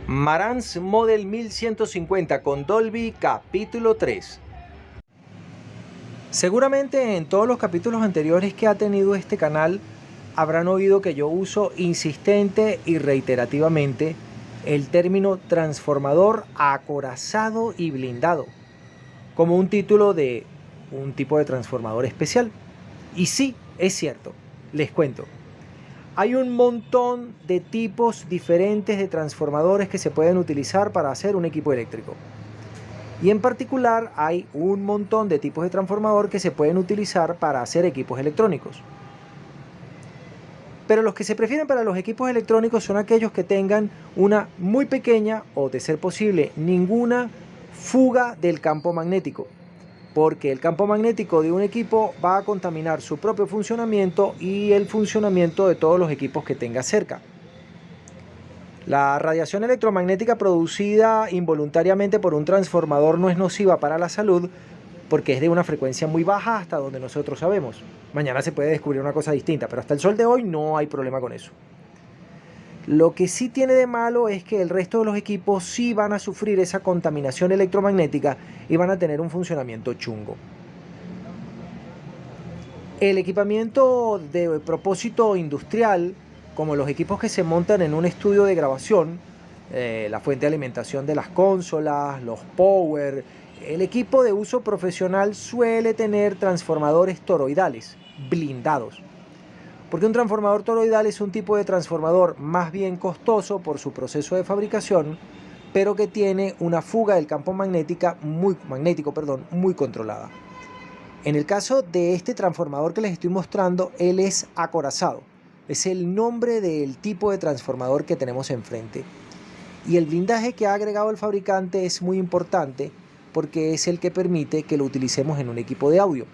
Marantz Model 1150 con Dolby, capítulo 3. Seguramente en todos los capítulos anteriores que ha tenido este canal habrán oído que yo uso insistente y reiterativamente el término transformador acorazado y blindado como un título de un tipo de transformador especial. Y sí, es cierto, les cuento. Hay un montón de tipos diferentes de transformadores que se pueden utilizar para hacer un equipo eléctrico. Y en particular hay un montón de tipos de transformador que se pueden utilizar para hacer equipos electrónicos. Pero los que se prefieren para los equipos electrónicos son aquellos que tengan una muy pequeña o, de ser posible, ninguna fuga del campo magnético. Porque el campo magnético de un equipo va a contaminar su propio funcionamiento y el funcionamiento de todos los equipos que tenga cerca. La radiación electromagnética producida involuntariamente por un transformador no es nociva para la salud porque es de una frecuencia muy baja hasta donde nosotros sabemos. Mañana se puede descubrir una cosa distinta, pero hasta el sol de hoy no hay problema con eso. Lo que sí tiene de malo es que el resto de los equipos sí van a sufrir esa contaminación electromagnética y van a tener un funcionamiento chungo. El equipamiento de propósito industrial, como los equipos que se montan en un estudio de grabación, la fuente de alimentación de las consolas, los power, el equipo de uso profesional suele tener transformadores toroidales, blindados. Porque un transformador toroidal es un tipo de transformador más bien costoso por su proceso de fabricación, pero que tiene una fuga del campo magnético muy controlada. En el caso de este transformador que les estoy mostrando, él es acorazado. Es el nombre del tipo de transformador que tenemos enfrente. Y el blindaje que ha agregado el fabricante es muy importante porque es el que permite que lo utilicemos en un equipo de audio.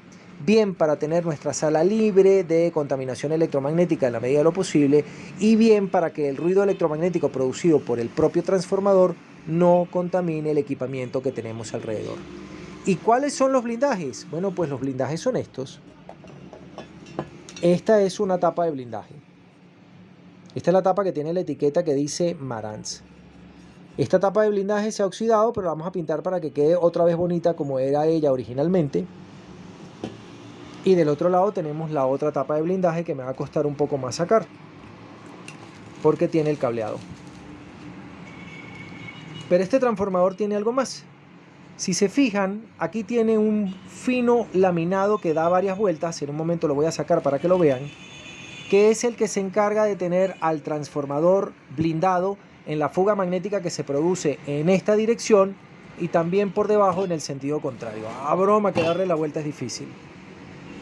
Bien para tener nuestra sala libre de contaminación electromagnética en la medida de lo posible y bien para que el ruido electromagnético producido por el propio transformador no contamine el equipamiento que tenemos alrededor. ¿Y cuáles son los blindajes? Bueno, pues los blindajes son estos. Esta es una tapa de blindaje. Esta es la tapa que tiene la etiqueta que dice Marantz. Esta tapa de blindaje se ha oxidado, pero la vamos a pintar para que quede otra vez bonita como era ella originalmente. Y del otro lado tenemos la otra tapa de blindaje que me va a costar un poco más sacar, porque tiene el cableado. Pero este transformador tiene algo más. Si se fijan, aquí tiene un fino laminado que da varias vueltas. En un momento lo voy a sacar para que lo vean. Que es el que se encarga de tener al transformador blindado en la fuga magnética que se produce en esta dirección y también por debajo en el sentido contrario. A broma que darle la vuelta es difícil.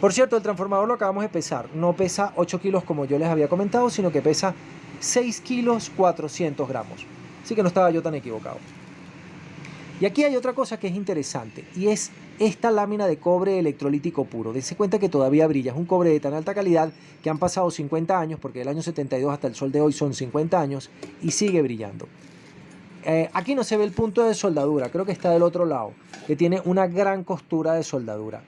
Por cierto, el transformador lo acabamos de pesar. No pesa 8 kilos como yo les había comentado, sino que pesa 6 kilos 400 gramos. Así que no estaba yo tan equivocado. Y aquí hay otra cosa que es interesante, y es esta lámina de cobre electrolítico puro. Dense cuenta que todavía brilla. Es un cobre de tan alta calidad que han pasado 50 años, porque del año 72 hasta el sol de hoy son 50 años, y sigue brillando. Aquí no se ve el punto de soldadura, creo que está del otro lado, que tiene una gran costura de soldadura.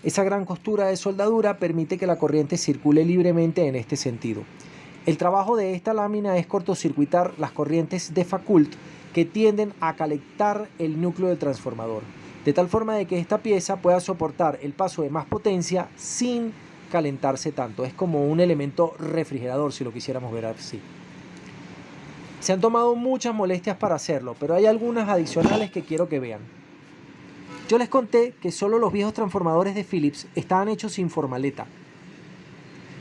Esa gran costura de soldadura permite que la corriente circule libremente en este sentido. El trabajo de esta lámina es cortocircuitar las corrientes de Foucault que tienden a calentar el núcleo del transformador, de tal forma de que esta pieza pueda soportar el paso de más potencia sin calentarse tanto. Es como un elemento refrigerador, si lo quisiéramos ver así. Se han tomado muchas molestias para hacerlo, pero hay algunas adicionales que quiero que vean. Yo les conté que solo los viejos transformadores de Philips estaban hechos sin formaleta,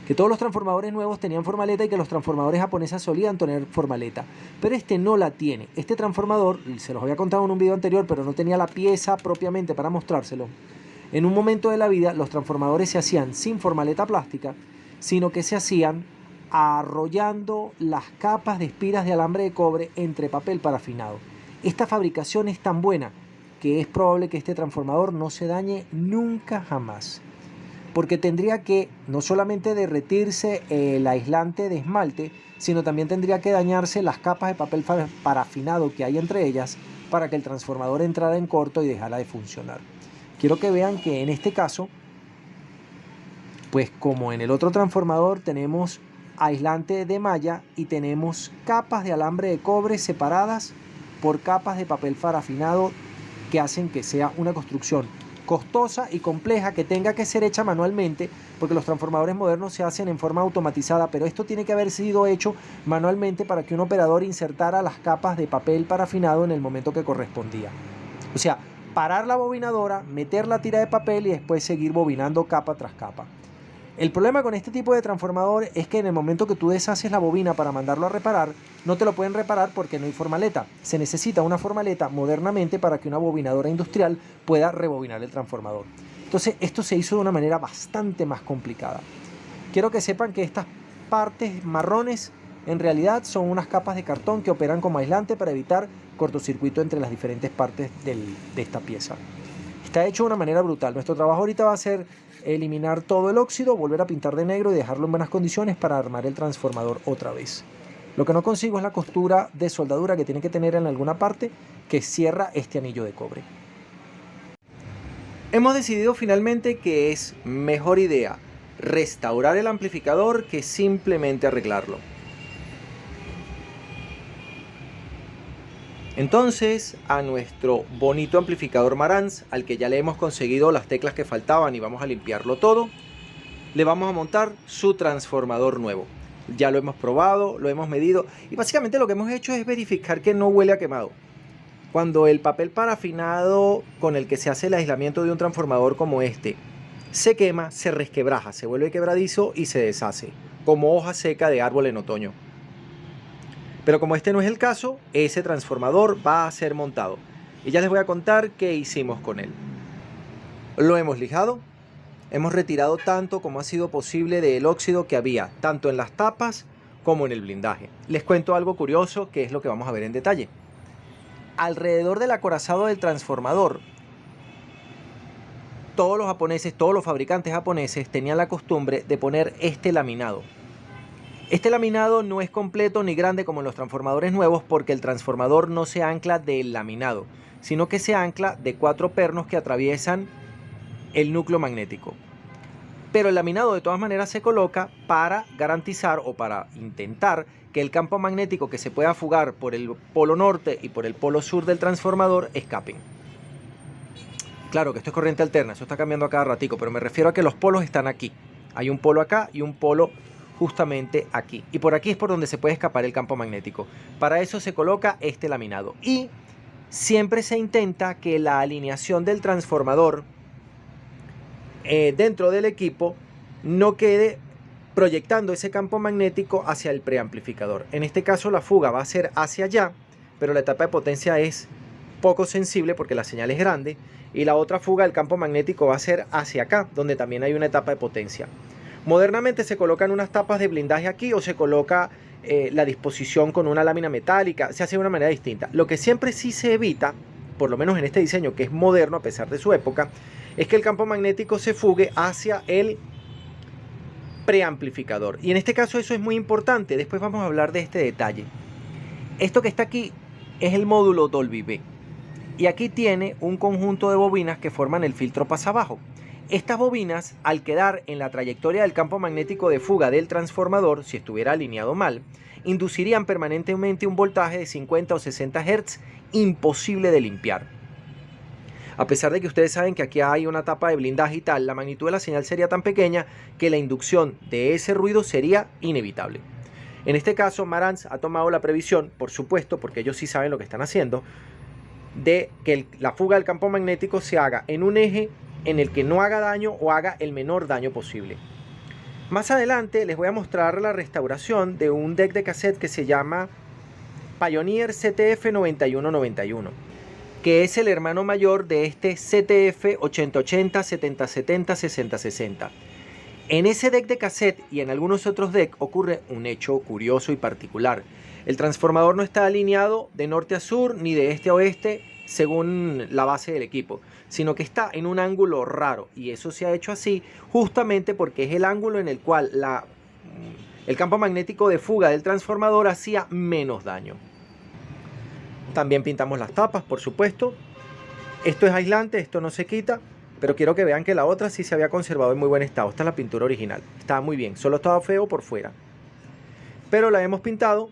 que todos los transformadores nuevos tenían formaleta y que los transformadores japoneses solían tener formaleta, pero este no la tiene. Este transformador, se los había contado en un video anterior, pero no tenía la pieza propiamente para mostrárselo. En un momento de la vida los transformadores se hacían sin formaleta plástica, sino que se hacían arrollando las capas de espiras de alambre de cobre entre papel parafinado. Esta fabricación es tan buena que es probable que este transformador no se dañe nunca jamás, porque tendría que no solamente derretirse el aislante de esmalte, sino también tendría que dañarse las capas de papel parafinado que hay entre ellas para que el transformador entrara en corto y dejara de funcionar. Quiero que vean que en este caso, pues como en el otro transformador tenemos aislante de malla y tenemos capas de alambre de cobre separadas por capas de papel parafinado que hacen que sea una construcción costosa y compleja que tenga que ser hecha manualmente, porque los transformadores modernos se hacen en forma automatizada, pero esto tiene que haber sido hecho manualmente para que un operador insertara las capas de papel parafinado en el momento que correspondía. O sea, parar la bobinadora, meter la tira de papel y después seguir bobinando capa tras capa. El problema con este tipo de transformador es que en el momento que tú deshaces la bobina para mandarlo a reparar, no te lo pueden reparar porque no hay formaleta. Se necesita una formaleta modernamente para que una bobinadora industrial pueda rebobinar el transformador. Entonces esto se hizo de una manera bastante más complicada. Quiero que sepan que estas partes marrones en realidad son unas capas de cartón que operan como aislante para evitar cortocircuito entre las diferentes partes de esta pieza. Está hecho de una manera brutal. Nuestro trabajo ahorita va a ser eliminar todo el óxido, volver a pintar de negro y dejarlo en buenas condiciones para armar el transformador otra vez. Lo que no consigo es la costura de soldadura que tiene que tener en alguna parte que cierra este anillo de cobre. Hemos decidido finalmente que es mejor idea restaurar el amplificador que simplemente arreglarlo. Entonces, a nuestro bonito amplificador Marantz, al que ya le hemos conseguido las teclas que faltaban y vamos a limpiarlo todo, le vamos a montar su transformador nuevo. Ya lo hemos probado, lo hemos medido y básicamente lo que hemos hecho es verificar que no huele a quemado. Cuando el papel parafinado con el que se hace el aislamiento de un transformador como este se quema, se resquebraja, se vuelve quebradizo y se deshace, como hoja seca de árbol en otoño. Pero como este no es el caso, ese transformador va a ser montado. Y ya les voy a contar qué hicimos con él. Lo hemos lijado. Hemos retirado tanto como ha sido posible del óxido que había, tanto en las tapas como en el blindaje. Les cuento algo curioso que es lo que vamos a ver en detalle. Alrededor del acorazado del transformador, todos los japoneses, todos los fabricantes japoneses tenían la costumbre de poner este laminado. Este laminado no es completo ni grande como en los transformadores nuevos porque el transformador no se ancla del laminado, sino que se ancla de 4 pernos que atraviesan el núcleo magnético. Pero el laminado de todas maneras se coloca para garantizar o para intentar que el campo magnético que se pueda fugar por el polo norte y por el polo sur del transformador escapen. Claro que esto es corriente alterna, eso está cambiando a cada ratico, pero me refiero a que los polos están aquí. Hay un polo acá y un polo justamente aquí, y por aquí es por donde se puede escapar el campo magnético. Para eso se coloca este laminado y siempre se intenta que la alineación del transformador dentro del equipo no quede proyectando ese campo magnético hacia el preamplificador. En este caso la fuga va a ser hacia allá, pero la etapa de potencia es poco sensible porque la señal es grande, y la otra fuga, el campo magnético, va a ser hacia acá, donde también hay una etapa de potencia. Modernamente se colocan unas tapas de blindaje aquí o se coloca la disposición con una lámina metálica, se hace de una manera distinta. Lo que siempre sí se evita, por lo menos en este diseño que es moderno a pesar de su época, es que el campo magnético se fugue hacia el preamplificador. Y en este caso eso es muy importante, después vamos a hablar de este detalle. Esto que está aquí es el módulo Dolby B. Y aquí tiene un conjunto de bobinas que forman el filtro pasabajo. Estas bobinas, al quedar en la trayectoria del campo magnético de fuga del transformador, si estuviera alineado mal, inducirían permanentemente un voltaje de 50 o 60 Hz imposible de limpiar. A pesar de que ustedes saben que aquí hay una tapa de blindaje y tal, la magnitud de la señal sería tan pequeña que la inducción de ese ruido sería inevitable. En este caso, Marantz ha tomado la previsión, por supuesto, porque ellos sí saben lo que están haciendo, de que la fuga del campo magnético se haga en un eje en el que no haga daño o haga el menor daño posible. Más adelante les voy a mostrar la restauración de un deck de cassette que se llama Pioneer CTF 9191, que es el hermano mayor de este CTF 8080, 7070, 6060. En ese deck de cassette y en algunos otros decks ocurre un hecho curioso y particular. El transformador no está alineado de norte a sur ni de este a oeste según la base del equipo, sino que está en un ángulo raro, y eso se ha hecho así justamente porque es el ángulo en el cual el campo magnético de fuga del transformador hacía menos daño. También pintamos las tapas, por supuesto. Esto es aislante, esto no se quita, pero quiero que vean que la otra sí se había conservado en muy buen estado. Esta es la pintura original, estaba muy bien, solo estaba feo por fuera, pero la hemos pintado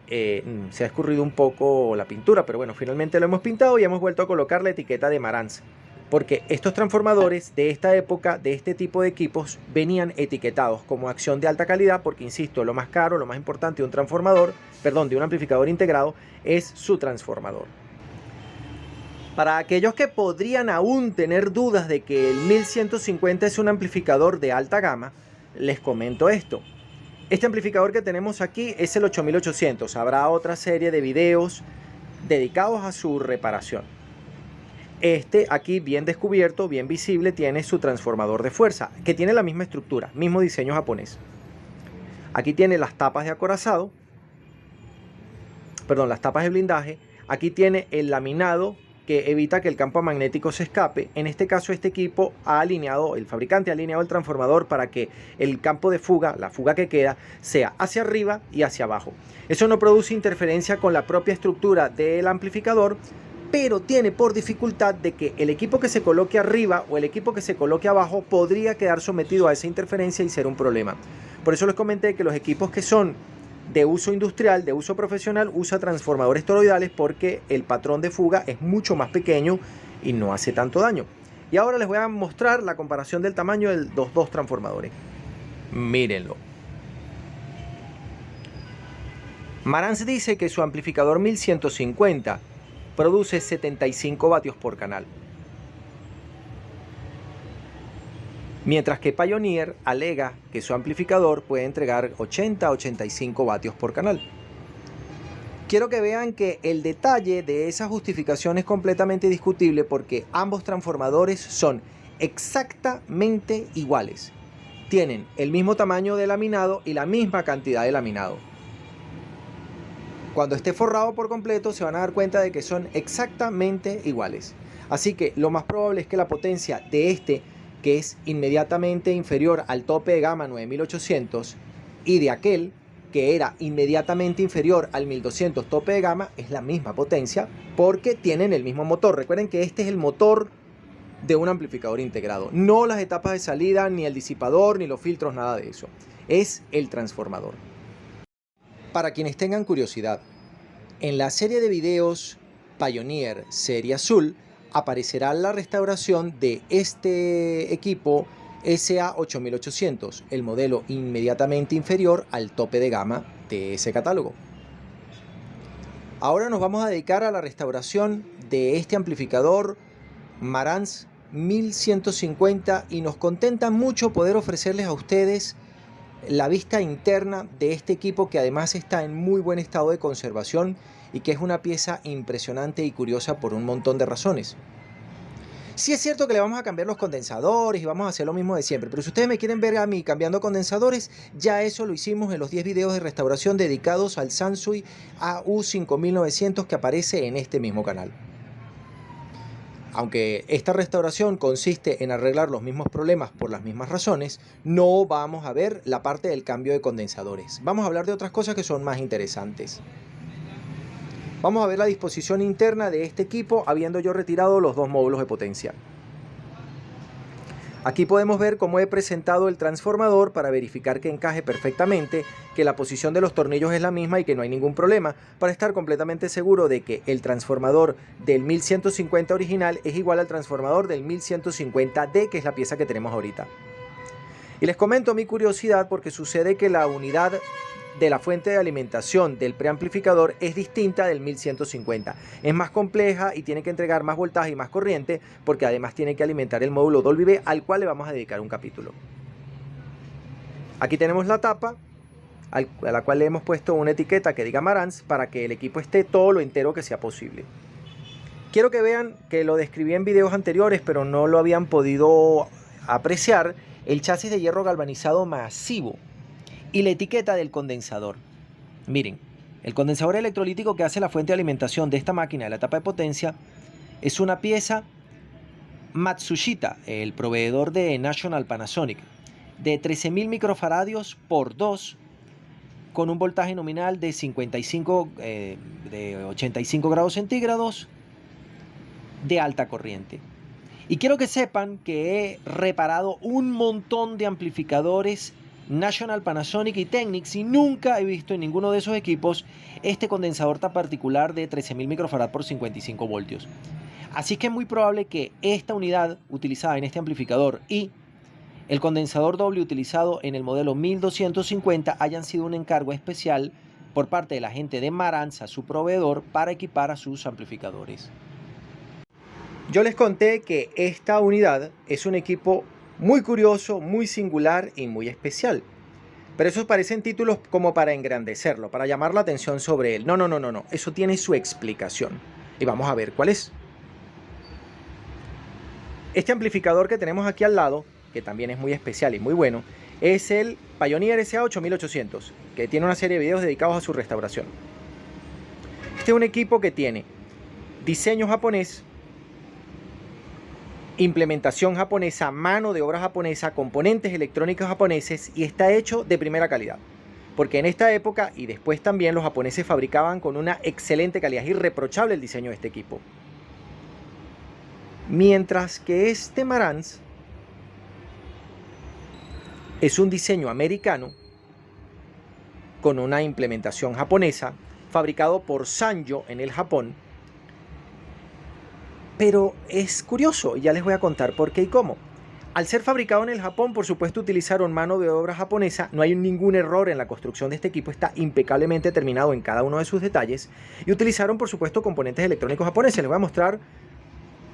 se ha escurrido un poco la pintura, pero bueno, finalmente lo hemos pintado y hemos vuelto a colocar la etiqueta de Marantz, porque estos transformadores de esta época, de este tipo de equipos, venían etiquetados como acción de alta calidad, porque insisto, lo más caro, lo más importante de un transformador, perdón, de un amplificador integrado, es su transformador. Para aquellos que podrían aún tener dudas de que el 1150 es un amplificador de alta gama, les comento esto. Este amplificador que tenemos aquí es el 8800. Habrá otra serie de videos dedicados a su reparación. Este aquí bien descubierto, bien visible, tiene su transformador de fuerza, que tiene la misma estructura, mismo diseño japonés. Aquí tiene las tapas de acorazado, perdón, las tapas de blindaje. Aquí tiene el laminado que evita que el campo magnético se escape. En este caso, este equipo ha alineado, el fabricante ha alineado el transformador para que el campo de fuga, la fuga que queda, sea hacia arriba y hacia abajo. Eso no produce interferencia con la propia estructura del amplificador, pero tiene por dificultad de que el equipo que se coloque arriba o el equipo que se coloque abajo podría quedar sometido a esa interferencia y ser un problema. Por eso les comenté que los equipos que son de uso industrial, de uso profesional, usa transformadores toroidales porque el patrón de fuga es mucho más pequeño y no hace tanto daño. Y ahora les voy a mostrar la comparación del tamaño de los dos transformadores. Mírenlo. Marantz dice que su amplificador 1150 produce 75 vatios por canal, mientras que Pioneer alega que su amplificador puede entregar 80 a 85 vatios por canal. Quiero que vean que el detalle de esa justificación es completamente discutible porque ambos transformadores son exactamente iguales. Tienen el mismo tamaño de laminado y la misma cantidad de laminado. Cuando esté forrado por completo se van a dar cuenta de que son exactamente iguales. Así que lo más probable es que la potencia de este, que es inmediatamente inferior al tope de gama 9800, y de aquel, que era inmediatamente inferior al 1200 tope de gama, es la misma potencia porque tienen el mismo motor. Recuerden que este es el motor de un amplificador integrado, no las etapas de salida, ni el disipador, ni los filtros, nada de eso. Es el transformador. Para quienes tengan curiosidad, en la serie de videos Pioneer Serie Azul aparecerá la restauración de este equipo SA8800, el modelo inmediatamente inferior al tope de gama de ese catálogo. Ahora nos vamos a dedicar a la restauración de este amplificador Marantz 1150 y nos contenta mucho poder ofrecerles a ustedes la vista interna de este equipo, que además está en muy buen estado de conservación y que es una pieza impresionante y curiosa por un montón de razones. Sí es cierto que le vamos a cambiar los condensadores y vamos a hacer lo mismo de siempre, pero si ustedes me quieren ver a mí cambiando condensadores, ya eso lo hicimos en los 10 videos de restauración dedicados al Sansui AU5900 que aparece en este mismo canal. Aunque esta restauración consiste en arreglar los mismos problemas por las mismas razones, no vamos a ver la parte del cambio de condensadores. Vamos a hablar de otras cosas que son más interesantes. Vamos a ver la disposición interna de este equipo habiendo yo retirado los dos módulos de potencia. Aquí podemos ver cómo he presentado el transformador para verificar que encaje perfectamente, que la posición de los tornillos es la misma y que no hay ningún problema, para estar completamente seguro de que el transformador del 1150 original es igual al transformador del 1150D, que es la pieza que tenemos ahorita. Y les comento mi curiosidad porque sucede que la unidad de la fuente de alimentación del preamplificador es distinta del 1150. Es más compleja y tiene que entregar más voltaje y más corriente porque además tiene que alimentar el módulo Dolby B, al cual le vamos a dedicar un capítulo. Aquí tenemos la tapa a la cual le hemos puesto una etiqueta que diga Marantz para que el equipo esté todo lo entero que sea posible. Quiero que vean que lo describí en videos anteriores pero no lo habían podido apreciar: el chasis de hierro galvanizado masivo y la etiqueta del condensador. Miren, el condensador electrolítico que hace la fuente de alimentación de esta máquina de la tapa de potencia es una pieza Matsushita, el proveedor de National Panasonic, de 13.000 microfaradios por 2, con un voltaje nominal de 85 grados centígrados de alta corriente. Y quiero que sepan que he reparado un montón de amplificadores National, Panasonic y Technics, y nunca he visto en ninguno de esos equipos este condensador tan particular de 13.000 microfarad por 55 voltios. Así que es muy probable que esta unidad utilizada en este amplificador y el condensador doble utilizado en el modelo 1250 hayan sido un encargo especial por parte de la gente de Marantz a su proveedor para equipar a sus amplificadores. Yo les conté que esta unidad es un equipo muy curioso, muy singular y muy especial. Pero esos parecen títulos como para engrandecerlo, para llamar la atención sobre él. No. Eso tiene su explicación. Y vamos a ver cuál es. Este amplificador que tenemos aquí al lado, que también es muy especial y muy bueno, es el Pioneer SA8800, que tiene una serie de videos dedicados a su restauración. Este es un equipo que tiene diseño japonés, implementación japonesa, mano de obra japonesa, componentes electrónicos japoneses, y está hecho de primera calidad. Porque en esta época y después también los japoneses fabricaban con una excelente calidad. Es irreprochable el diseño de este equipo. Mientras que este Marantz es un diseño americano con una implementación japonesa, fabricado por Sanyo en el Japón. Pero es curioso, y ya les voy a contar por qué y cómo. Al ser fabricado en el Japón, por supuesto utilizaron mano de obra japonesa, no hay ningún error en la construcción de este equipo, está impecablemente terminado en cada uno de sus detalles, y utilizaron por supuesto componentes electrónicos japoneses. Les voy a mostrar,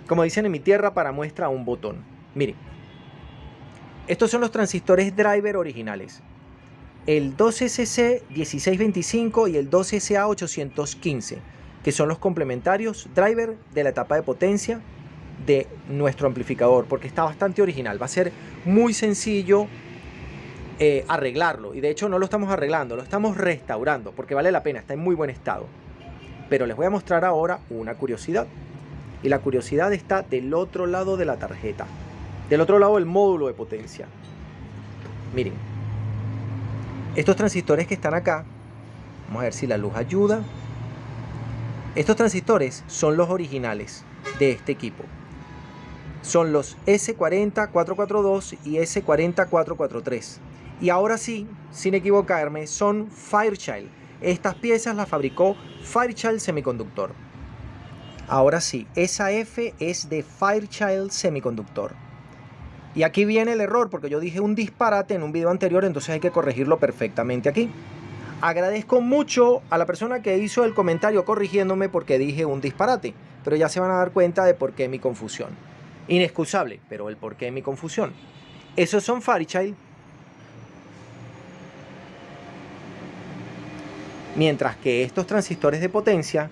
como dicen en mi tierra, para muestra un botón. Miren, estos son los transistores driver originales, el 2SC1625 y el 2SA815, que son los complementarios driver de la etapa de potencia de nuestro amplificador, porque está bastante original. Va a ser muy sencillo arreglarlo, y de hecho no lo estamos arreglando, lo estamos restaurando, porque vale la pena, está en muy buen estado. Pero les voy a mostrar ahora una curiosidad, y la curiosidad está del otro lado de la tarjeta, del otro lado del módulo de potencia. Miren, estos transistores que están acá, vamos a ver si la luz ayuda. Estos transistores son los originales de este equipo. Son los S40442 y S40443. Y ahora sí, sin equivocarme, son Fairchild. Estas piezas las fabricó Fairchild Semiconductor. Ahora sí, esa F es de Fairchild Semiconductor. Y aquí viene el error, porque yo dije un disparate en un video anterior, entonces hay que corregirlo perfectamente aquí. Agradezco mucho a la persona que hizo el comentario corrigiéndome porque dije un disparate, pero ya se van a dar cuenta de por qué mi confusión. Inexcusable, pero el por qué mi confusión. Esos son Fairchild. Mientras que estos transistores de potencia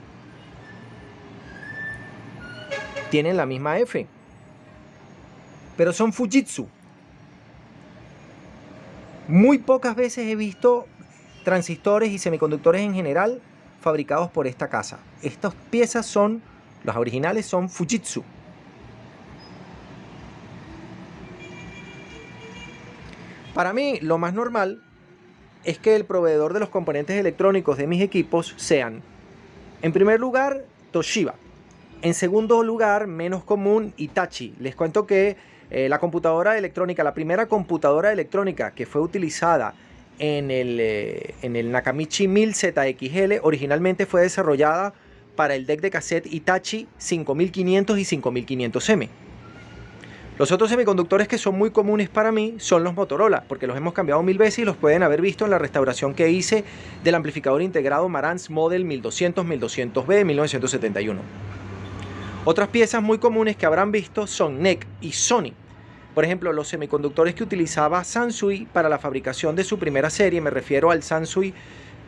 tienen la misma F, pero son Fujitsu. Muy pocas veces he visto transistores y semiconductores en general fabricados por esta casa. Estas piezas son, las originales son Fujitsu. Para mí, lo más normal es que el proveedor de los componentes electrónicos de mis equipos sean, en primer lugar, Toshiba. En segundo lugar, menos común, Hitachi. Les cuento que la computadora electrónica, la primera computadora electrónica que fue utilizada en el Nakamichi 1000ZXL, originalmente fue desarrollada para el deck de cassette Hitachi 5500 y 5500M. Los otros semiconductores que son muy comunes para mí son los Motorola, porque los hemos cambiado 1000 veces y los pueden haber visto en la restauración que hice del amplificador integrado Marantz Model 1200-1200B de 1971. Otras piezas muy comunes que habrán visto son NEC y Sony. Por ejemplo, los semiconductores que utilizaba Sansui para la fabricación de su primera serie, me refiero al Sansui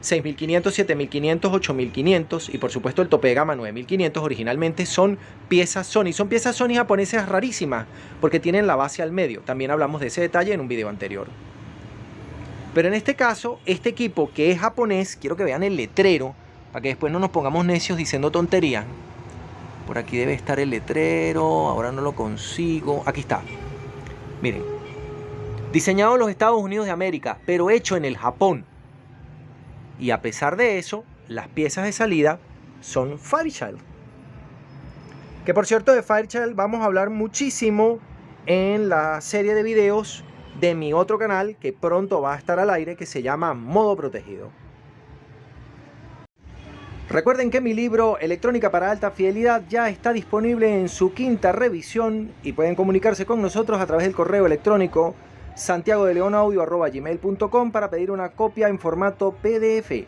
6500, 7500, 8500 y por supuesto el tope de gama 9500, originalmente son piezas Sony. Son piezas Sony japonesas rarísimas porque tienen la base al medio. También hablamos de ese detalle en un video anterior. Pero en este caso, este equipo que es japonés, quiero que vean el letrero para que después no nos pongamos necios diciendo tonterías. Por aquí debe estar el letrero, ahora no lo consigo. Aquí está. Miren, diseñado en los Estados Unidos de América, pero hecho en el Japón. Y a pesar de eso, las piezas de salida son Fairchild. Que por cierto, de Fairchild vamos a hablar muchísimo en la serie de videos de mi otro canal que pronto va a estar al aire, que se llama Modo Protegido. Recuerden que mi libro Electrónica para Alta Fidelidad ya está disponible en su 5ª revisión y pueden comunicarse con nosotros a través del correo electrónico santiagodeleonaudio@gmail.com para pedir una copia en formato PDF.